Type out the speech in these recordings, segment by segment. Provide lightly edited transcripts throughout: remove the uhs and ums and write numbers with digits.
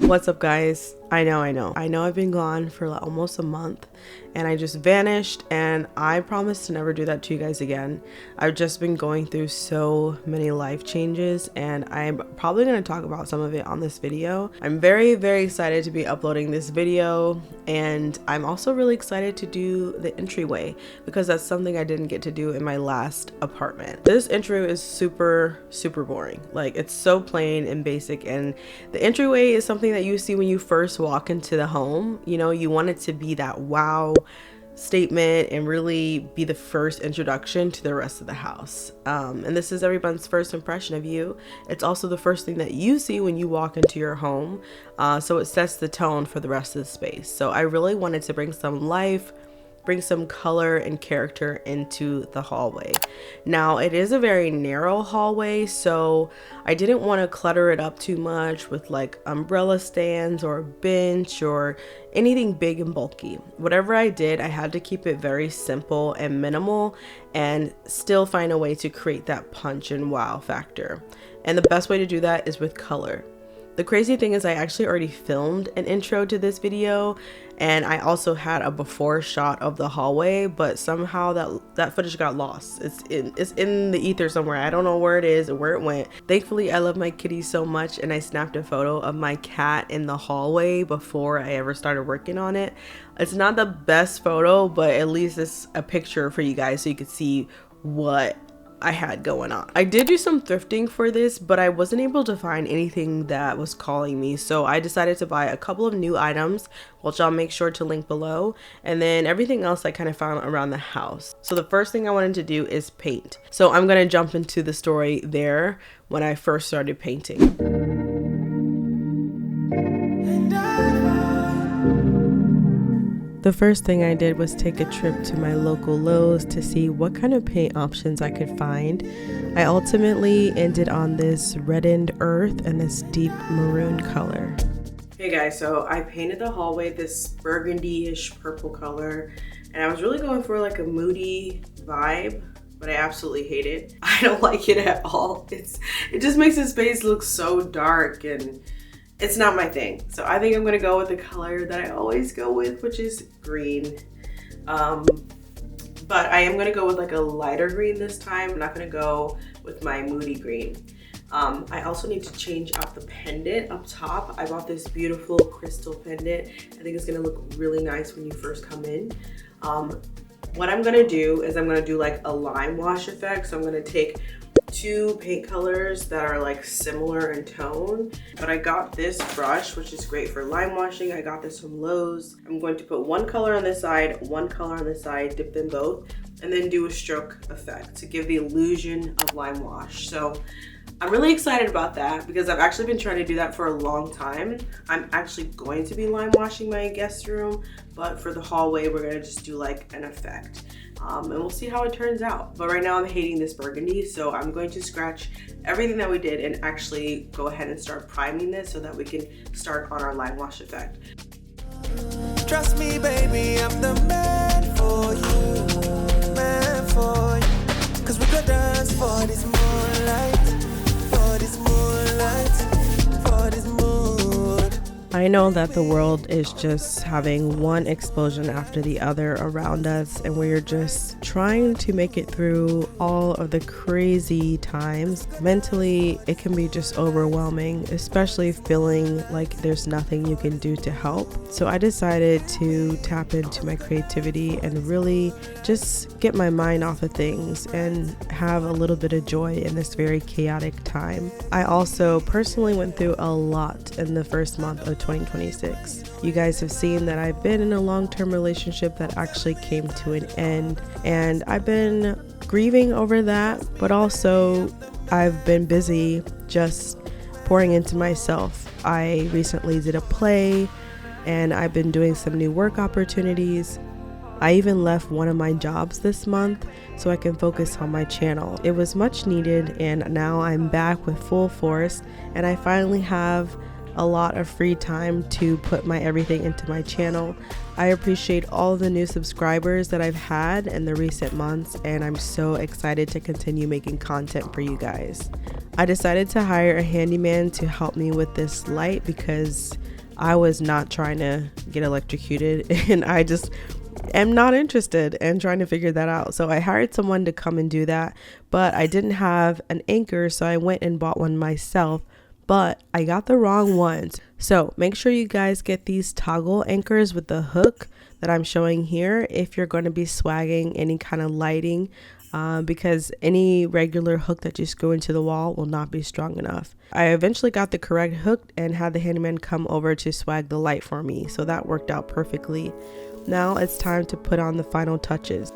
What's up, guys? I know I've been gone for like almost a month and I just vanished, and I promise to never do that to you guys again. I've just been going through so many life changes, and I'm probably going to talk about some of it on this video. I'm very excited to be uploading this video, and I'm also really excited to do the entryway because that's something I didn't get to do in my last apartment. This entryway is super boring. Like, it's so plain and basic, and the entryway is something that you see when you first walk into the home. You know, you want it to be that wow statement and really be the first introduction to the rest of the house. And this is everyone's first impression of you. It's also the first thing that you see when you walk into your home. So it sets the tone for the rest of the space. So I really wanted to bring some life, bring some color and character into the hallway. Now, it is a very narrow hallway, so I didn't want to clutter it up too much with like umbrella stands or a bench or anything big and bulky. Whatever I did, I had to keep it very simple and minimal and still find a way to create that punch and wow factor. And the best way to do that is with color. The crazy thing is I actually already filmed an intro to this video, and I also had a before shot of the hallway, but somehow that footage got lost. It's in the ether somewhere. I don't know where it is or where it went. Thankfully, I love my kitty so much, and I snapped a photo of my cat in the hallway before I ever started working on it. It's not the best photo, but at least it's a picture for you guys so you could see what I had going on. I did do some thrifting for this, but I wasn't able to find anything that was calling me, so I decided to buy a couple of new items, which I'll make sure to link below, and then everything else I kind of found around the house. So the first thing I wanted to do is paint. So I'm gonna jump into the story there when I first started painting. The first thing I did was take a trip to my local Lowe's to see what kind of paint options I could find. I ultimately ended on this reddened earth and this deep maroon color. Hey guys, so I painted the hallway this burgundy-ish purple color, and I was really going for like a moody vibe, but I absolutely hate it. I don't like it at all. It just makes the space look so dark, and it's not my thing. So I think I'm gonna go with the color that I always go with, which is green. But I am gonna go with like a lighter green this time. I'm not gonna go with my moody green. I also need to change out the pendant up top. I bought this beautiful crystal pendant. I think it's gonna look really nice when you first come in. What I'm gonna do is I'm gonna do like a lime wash effect. So I'm gonna take two paint colors that are like similar in tone, but I got this brush, which is great for lime washing. I got this from Lowe's. I'm going to put one color on this side, one color on this side, dip them both, and then do a stroke effect to give the illusion of lime wash. So I'm really excited about that because I've actually been trying to do that for a long time. I'm actually going to be lime washing my guest room, but for the hallway, we're gonna just do like an effect. And we'll see how it turns out. But right now I'm hating this burgundy, so I'm going to scratch everything that we did and actually go ahead and start priming this so that we can start on our lime wash effect. Trust me, baby, I'm the man for you, man for you. 'Cause we could dance for this moonlight, for this moonlight, for this mood. I know that the world is just having one explosion after the other around us, and we're just trying to make it through all of the crazy times. Mentally, it can be just overwhelming, especially feeling like there's nothing you can do to help. So I decided to tap into my creativity and really just get my mind off of things and have a little bit of joy in this very chaotic time. I also personally went through a lot in the first month of 2026. You guys have seen that I've been in a long-term relationship that actually came to an end, and I've been grieving over that, but also I've been busy just pouring into myself. I recently did a play, and I've been doing some new work opportunities. I even left one of my jobs this month so I can focus on my channel. It was much needed, and now I'm back with full force, and I finally have a lot of free time to put my everything into my channel. I appreciate all the new subscribers that I've had in the recent months, and I'm so excited to continue making content for you guys. I decided to hire a handyman to help me with this light because I was not trying to get electrocuted, and I just am not interested in trying to figure that out. So I hired someone to come and do that, but I didn't have an anchor, so I went and bought one myself, but I got the wrong ones. So make sure you guys get these toggle anchors with the hook that I'm showing here if you're going to be swagging any kind of lighting, because any regular hook that you screw into the wall will not be strong enough. I eventually got the correct hook and had the handyman come over to swag the light for me, so that worked out perfectly. Now it's time to put on the final touches.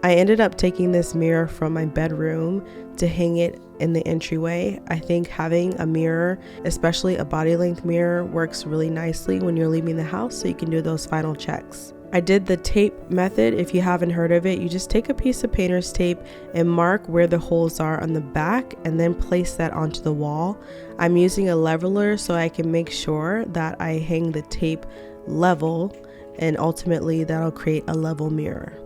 I ended up taking this mirror from my bedroom to hang it in the entryway. I think having a mirror, especially a body length mirror, works really nicely when you're leaving the house, so you can do those final checks. I did the tape method. If you haven't heard of it, you just take a piece of painter's tape and mark where the holes are on the back and then place that onto the wall. I'm using a leveler so I can make sure that I hang the tape level, and ultimately that'll create a level mirror.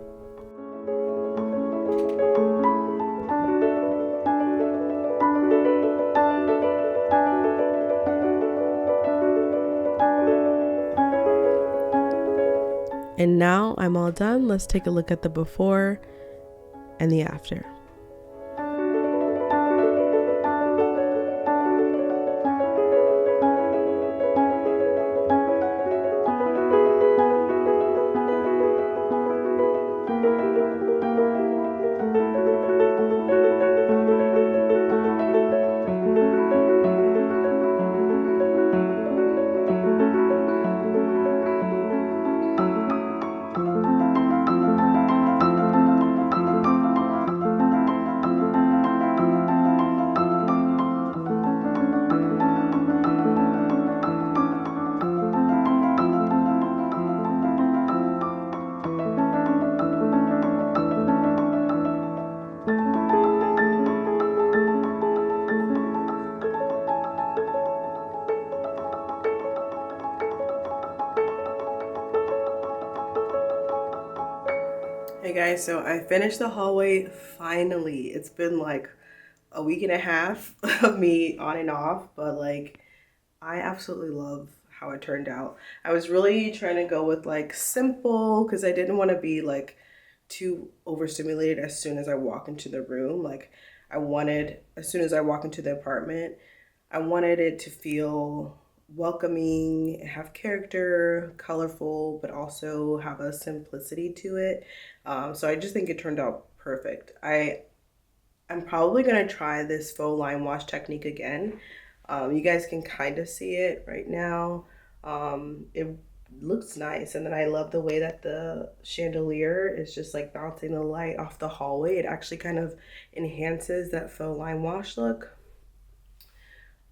And now I'm all done. Let's take a look at the before and the after. Hey guys, so I finished the hallway finally. It's been like a week and a half of me on and off, but like I absolutely love how it turned out. I was really trying to go with like simple because I didn't want to be like too overstimulated as soon as I walk into the room. Like I wanted, as soon as I walk into the apartment, I wanted it to feel welcoming, have character, colorful, but also have a simplicity to it. So I just think it turned out perfect. I'm probably gonna try this faux lime wash technique again. You guys can kind of see it right now. It looks nice, and then I love the way that the chandelier is just like bouncing the light off the hallway. It actually kind of enhances that faux lime wash look.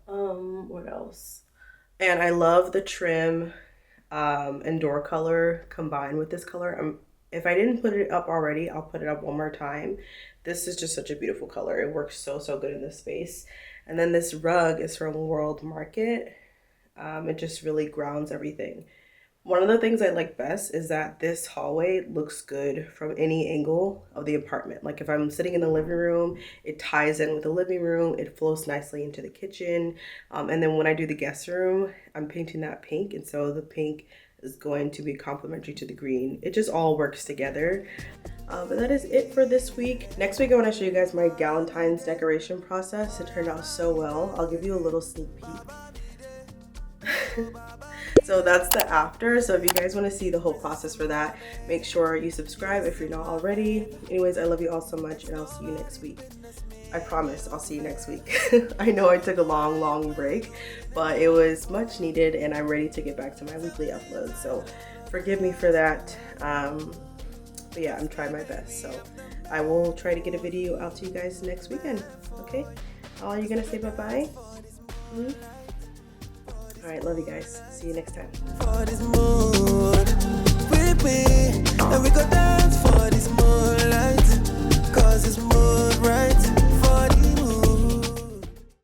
What else? And I love the trim and door color combined with this color. If I didn't put it up already, I'll put it up one more time. This is just such a beautiful color. It works so good in this space. And then this rug is from World Market. It just really grounds everything. One of the things I like best is that this hallway looks good from any angle of the apartment. Like if I'm sitting in the living room, it ties in with the living room. It flows nicely into the kitchen. And then when I do the guest room, I'm painting that pink. And so the pink is going to be complementary to the green. It just all works together. But that is it for this week. Next week, I want to show you guys my Galentine's decoration process. It turned out so well. I'll give you a little sneak peek. So that's the after. So if you guys want to see the whole process for that, make sure you subscribe if you're not already. Anyways, I love you all so much, and I'll see you next week. I promise I'll see you next week. I know I took a long break, but it was much needed, and I'm ready to get back to my weekly upload. So forgive me for that. But yeah, I'm trying my best. So I will try to get a video out to you guys next weekend. Okay? Are you gonna say bye-bye? All right, love you guys. See you next time. For this mood with me, and we go dance for this moonlight, 'cause it's mood right.